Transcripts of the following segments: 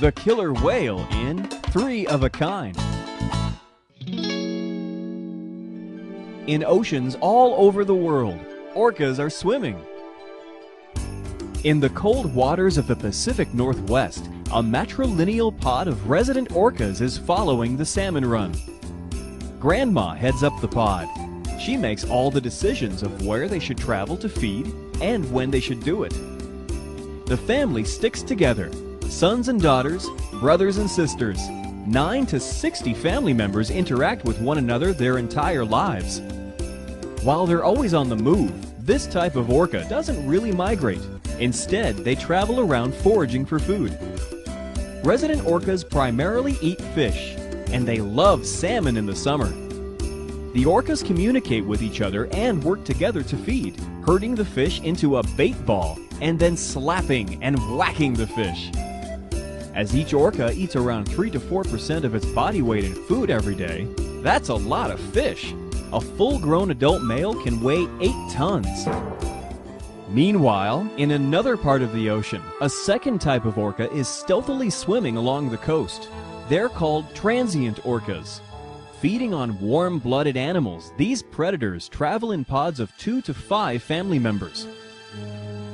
the killer whale in Three of a Kind. In oceans all over the world, orcas are swimming. In the cold waters of the Pacific Northwest, a matrilineal pod of resident orcas is following the salmon run. Grandma heads up the pod. She makes all the decisions of where they should travel to feed and when they should do it. The family sticks together, sons and daughters, brothers and sisters. 9 to 60 family members interact with one another their entire lives. While they're always on the move, this type of orca doesn't really migrate. Instead, they travel around foraging for food. Resident orcas primarily eat fish, and they love salmon in the summer. The orcas communicate with each other and work together to feed, herding the fish into a bait ball and then slapping and whacking the fish. As each orca eats around 3 to 4% of its body weight in food every day, that's a lot of fish. A full-grown adult male can weigh 8 tons. Meanwhile, in another part of the ocean, a second type of orca is stealthily swimming along the coast. They're called transient orcas. Feeding on warm-blooded animals, these predators travel in pods of 2 to 5 family members.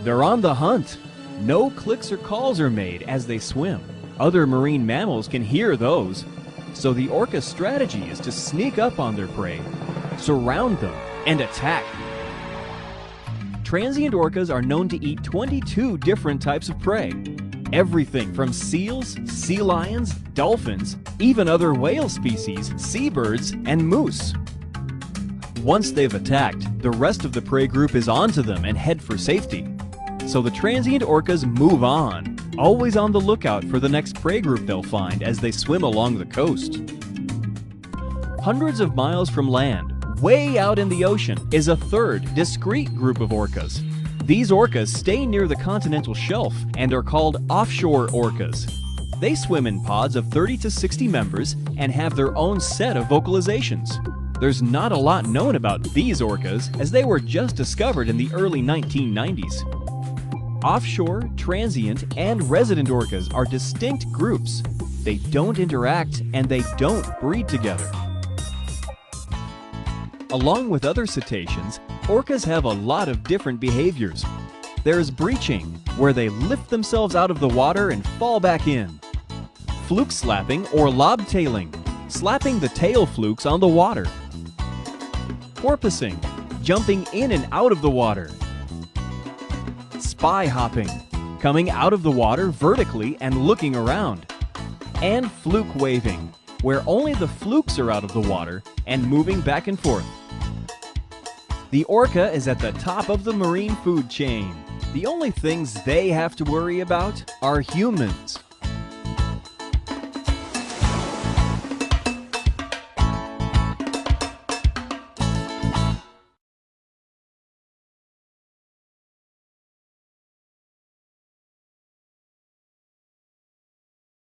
They're on the hunt. No clicks or calls are made as they swim. Other marine mammals can hear those. So the orca's strategy is to sneak up on their prey, surround them, and attack. Transient orcas are known to eat 22 different types of prey. Everything from seals, sea lions, dolphins, even other whale species, seabirds, and moose. Once they've attacked, the rest of the prey group is onto them and head for safety. So the transient orcas move on, always on the lookout for the next prey group they'll find as they swim along the coast. Hundreds of miles from land, way out in the ocean, is a third, discrete group of orcas. These orcas stay near the continental shelf and are called offshore orcas. They swim in pods of 30 to 60 members and have their own set of vocalizations. There's not a lot known about these orcas as they were just discovered in the early 1990s. Offshore, transient, and resident orcas are distinct groups. They don't interact and they don't breed together. Along with other cetaceans, orcas have a lot of different behaviors. There's breaching, where they lift themselves out of the water and fall back in. Fluke slapping or lobtailing, slapping the tail flukes on the water. Porpoising, jumping in and out of the water. Spy hopping, coming out of the water vertically and looking around. And fluke waving, where only the flukes are out of the water and moving back and forth. The orca is at the top of the marine food chain. The only things they have to worry about are humans.